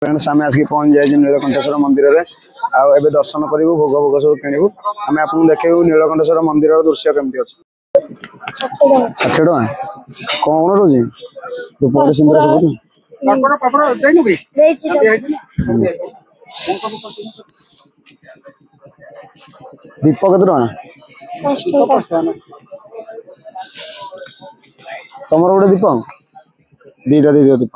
Friends आम आसिक पहुंच जाए नीलकंठेश्वर मंदिर में आबे दर्शन करूँ भोग भोग सब किणु आम आपको देखू नीलकंठेश्वर मंदिर दृश्य केमती अच्छे 60 टका कौन रोज धूप सिंदूर दीप केते टका तुम गोटे दीप दीटा दे दियो दीप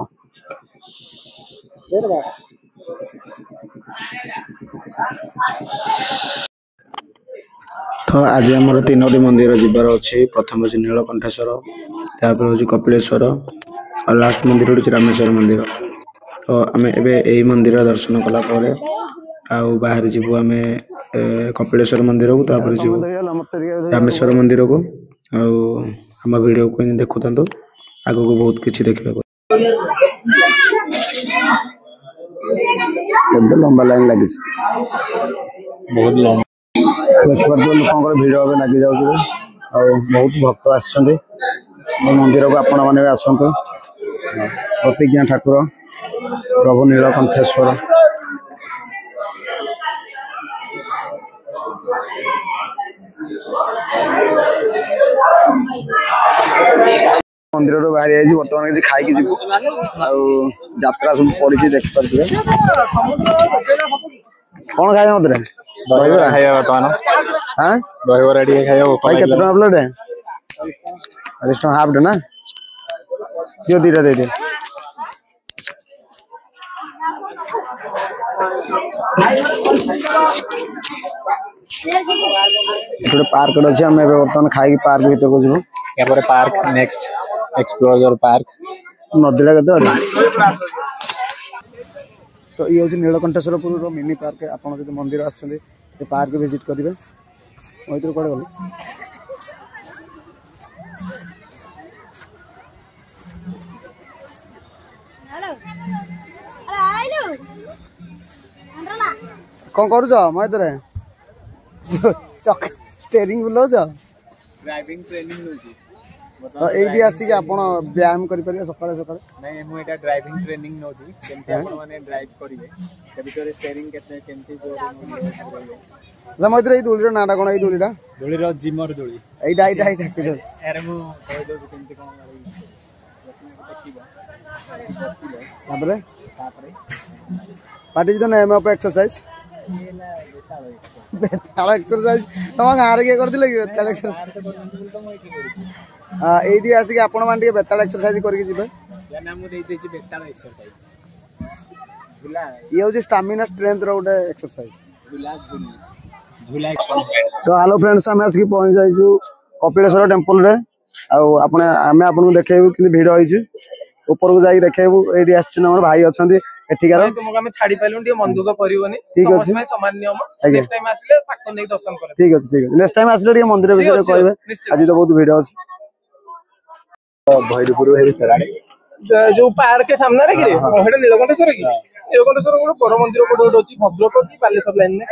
तो आज आम 3टी मंदिर जीवार अच्छी प्रथम हूँ नीलकंठेश्वर तापर हूँ कपिलेश्वर और लास्ट मंदिर हूँ रामेश्वर मंदिर। तो आम ए मंदिर दर्शन कलापर बाहर जीवु आम कपिलेश्वर मंदिर को तापर जीवु रामेश्वर मंदिर को आम वीडियो को देखुता आग को बहुत किसी देखा लंबा लाइन लगी बहुत लंबा देखिए लोक भिड़ ए लगी जाऊे बहुत भक्त आस मंदिर को आपण मैंने आसतु प्रतिज्ञा ठाकुर प्रभु नीलकंठेश्वर मंदिर बाहरी आई बर्तमान किसी खाई जीव आत्रा सब पड़ी देखिए कौन खाए मत दहीबरा खाइबा बर्तमान हां दहीबरा टिके खाइबा भाई केते टका प्लेट है 40 टका हाफ डे ना दियो दीटा दे दे थोड़े पार्क अच्छे हम बर्तमान खाई पार्क भीतर को जीव या पार्क नेक्स्ट एक्सप्लोरर पार्क नदीटा के तो ये हूँ नीलकंठेश्वरपुर मिनी पार्क आपड़ जो मंदिर आसुँच पार्क विजिट करेंगे मैं कड़े गल कौन करुच मैं स्टेयरिंग बुलाऊच ड्राइविंग ट्रेनिंग तो ये आसिक आप व्यायाम करें सकाଳେ नहीं मु एटा ड्राइविंग ट्रेनिंग नोची केमती आपण माने ड्राइव करिवे के भीतर स्टीयरिंग केते केमती जो मैत्र ये दोलीर नाटा कोन दोलीटा दोलीर जिमर दोली एटा एटा एटा अरे मु कहि दो केमती कोन तापरे पार्टी जो नेम ऑफ एक्सरसाइज बेताल एक्सरसाइज तुम गाँव के करथिले कि बेताल एक्सरसाइज ये आसिक आपण मैंने बेताल एक्सरसाइज करके जीवे ये हूँ स्टामिना स्ट्रेंथ रोटे एक्सरसाइज तो हेलो फ्रेंड्स आम आसिक पहुंच जाइछु कपिलेश्वर टेम्पल रे आम आपको देखेबू कि भिड़ होइछि ऊपर को जाई देखेबू एडी आछन हमर भाई अछंती एठिकार तुमको हम छाड़ी पाइलु टी मन दुख परिबोनी ठीक अछि समय समान नियम नेक्स्ट टाइम आसले पाको नै दर्शन करे ठीक अछि नेक्स्ट टाइम आसले टी मंदिर विषय कहबे आज तो बहुत भिड़ अछि भैरवपुर है सराड़े जो पार्क के सामने रे कि हेडा नीलकंठेश्वर की नीलकंठेश्वर को बड़ मंदिर को होची भद्रक की बालेश्वर लाइन में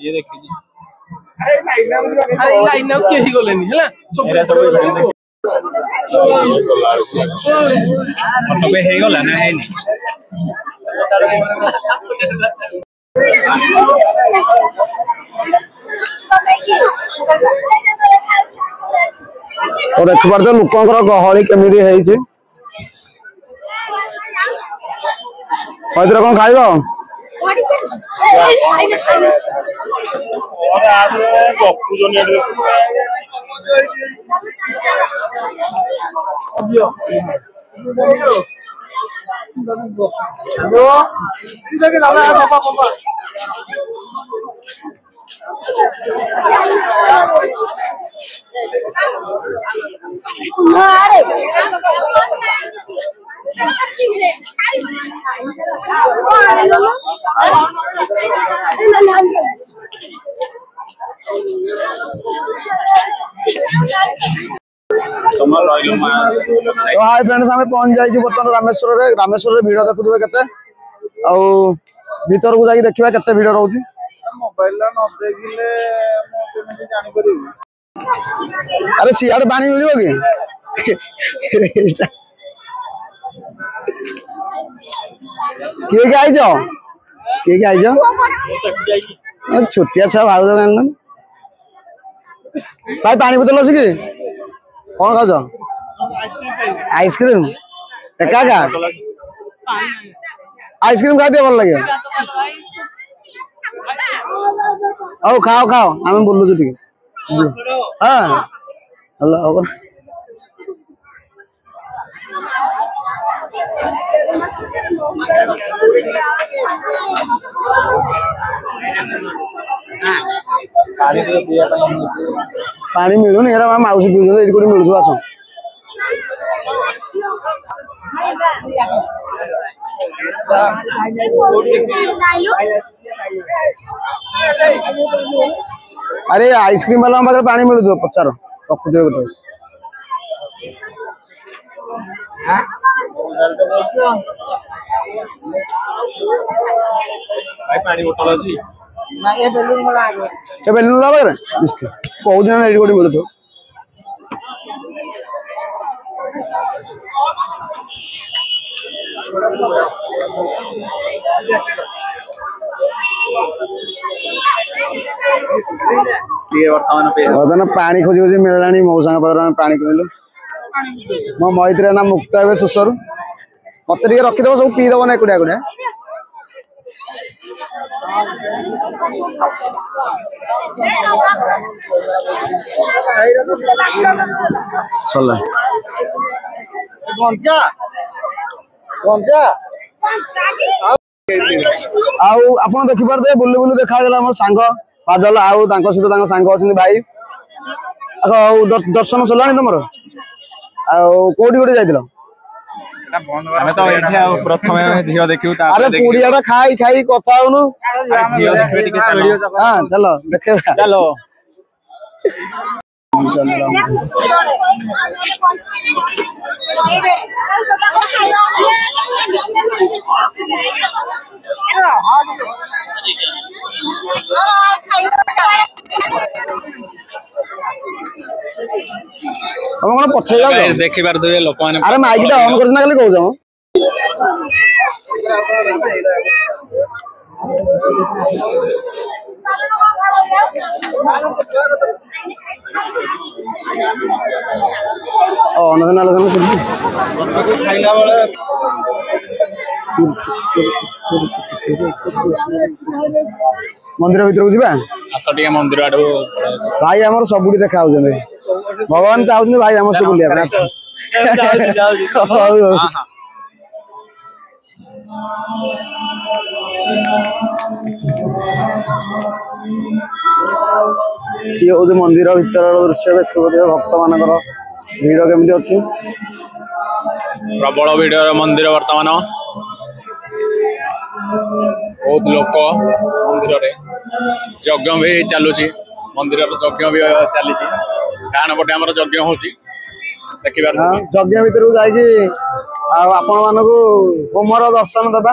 ये देखि अरे लाइन में के ही गलेनी हला सब सबे हे गला ना है तो देख पार लोकर गहली केमी है कौन खाइब तो हाय फ्रेंड्स आम पहुंच जाइए बर्तमान रामेश्वर भिड़ देखुवे के भीतर को जाके देखा के भिड़ रोचे मोबाइल न देखिले जानी परिबी अरे सियाड़ पानी मिल कि किए क्या आइज किए क्या आइज छोटिया छुआ भाव जान भाई पानी बोतल अच्छी कि कौन खाऊ आइसक्रीम एका एका आइसक्रीम खाई भल लगे आओ खाओ खाओ आम बुलुचु टी हाँ हेलो हम पानी मिलूनी मौसी पीछे ये मिलू आस अरे आइसक्रीम वाला पाखे पानी मिलू पचार रखुद गोटे बेलून पाखे कौ दिन ये गोटे मिलू बर्तमान पानी खोजी खोजी मिलला मौसा पानी किणलु मो मैत्री ना मुक्त हे सुसरु मत रखीद सब पीदब ना एकुटिया एकुटिया सरला आपन देखि पारदे बुल्लु बुल्लु देखा गेला हमर सांग बादल आउ तांको सहित तांको सांग अछन भाई दर्शन सलानी तमरो आ कोडी कोडी जाइतिलो हमें तो एठी प्रथमे झियो देखिउ ता अरे पुड़ियाटा खाई खाई कथा होनु झियो देखबे टिके चलो हां चलो देखेबा चलो हम कोन पछे जाउ देखि बार दे लोक माने अरे माइक टा ऑन करना खाली कहू जाऊ अनधन आलोचना सुन खाइला बेले मंदिर भीतर को जीवा आस टिके मंदिर आडू भाई हमर सबुडी देखा होजने भगवान चाहउछन भाई हमस्त बुलिया हां हां ये जो मंदिर भीतर दृश्य देखिए भक्त मानकर भीड़ केमती अच्छी प्रबल भिड़ मंदिर वर्तमान बहुत लोक मंदिर रे यज्ञ भी चलुची मंदिर यज्ञ भी चली डाण पटे आम यज्ञ होची देखिबार यज्ञ भीतर जाइए आपण मानक होमर दर्शन देवा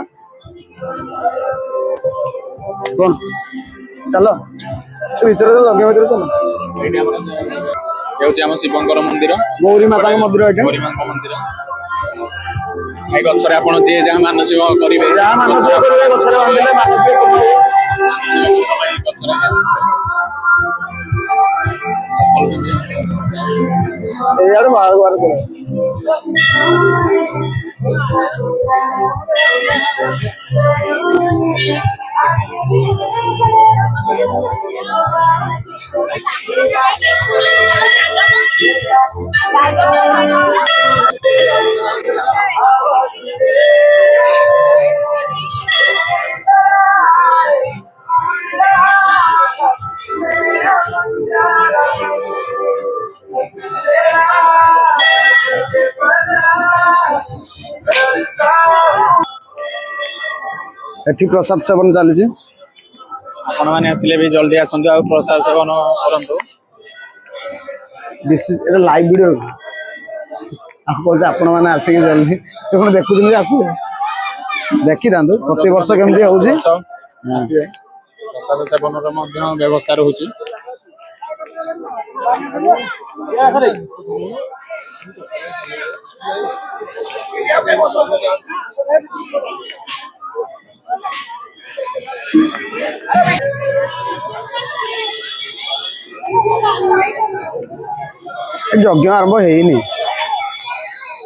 कौन चलो से भीतर यज्ञ भीतर चलो ये आम शिवंकर मंदिर गौरी माता मंदिर एटा गौरी माता मंदिर ए गछरे आपण जे जा मानसिक करिवे जा मानसिक करिवे गछरे बांधिले मानसिक ए यार मार मार करे एठी प्रसाद सेवन चली आपण माने आसिले भी जल्दी आसंतु आ प्रसाद सेवन करंतु दिस इज लाइव वीडियो आप बोलते आपण माने आसी जल्दी तो कोन देखु दिन आसी देखि दांतु प्रति वर्ष केमती होउची आसीबे प्रसाद सेवन रो मध्य व्यवस्था रहूची ଯଜ୍ଞ ଆରମ୍ଭ ହେଇନି।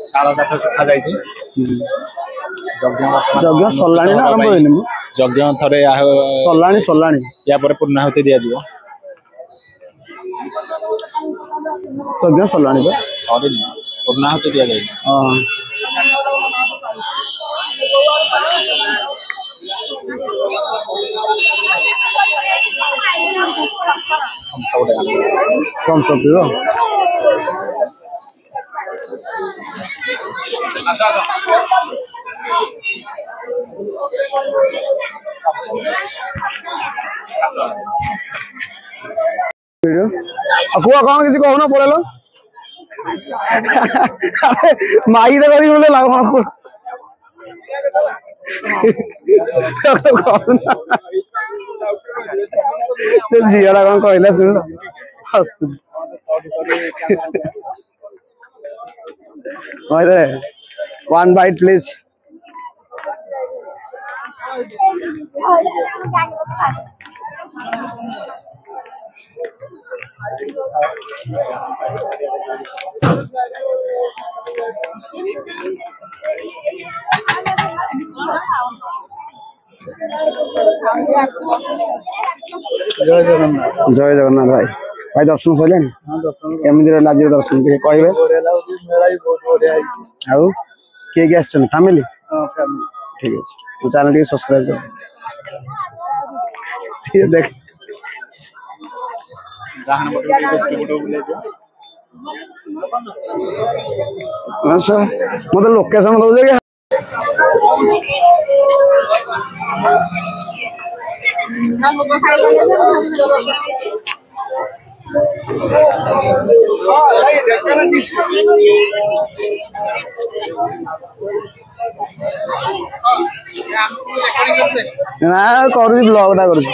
ଶାଳ କାଠ ଶୁଖା ଯାଇଛି। ଯଜ୍ଞ ସରିଲାଣି ନା ଆରମ୍ଭ ହେଇନି? ମୁଁ ଯଜ୍ଞ ଥରେ ସରିଲାଣି। ୟା ପରେ ପୂର୍ଣ୍ଣାହୁତି ଦିଆଯିବ। ଯଜ୍ଞ ସରିଲାଣି ବା। ସରିନି, ପୂର୍ଣ୍ଣାହୁତି ଦିଆଯାଇଛି। ହଁ। Thumbs up ପିଇବ? କୁହ କଣ କିଛି କହୁନ ପଳେଇଲ। ମାଇଟା କରିକି ବୋଲେ ଲାଭ କଣ? ସେ ଝିଅଟା କଣ କହିଲା ଶୁଣିଲ? ହସୁଛି। One bite please. ଜୟ ଜଗନ୍ନାଥ ଭାଇ। ଭାଇ ଦର୍ଶନ ସରିଲାଣି? କେମିତି ରହିଲା ଆଜିର ଦର୍ଶନ ଟିକେ କହିବେ? ଆଉ କିଏ କିଏ ଆସିଛନ୍ତି? ଫ୍ୟାମିଲି? ଠିକ ଅଛି, ମୋ ଚ୍ୟାନେଲ ଟିକେ ସବସ୍କ୍ରାଇବ କର। ଦେଖ ମତେ ଲୋକେସନ ଦଉଛ କି? ନା କରୁଛି ବ୍ଲଗ ଟା କରୁଛି।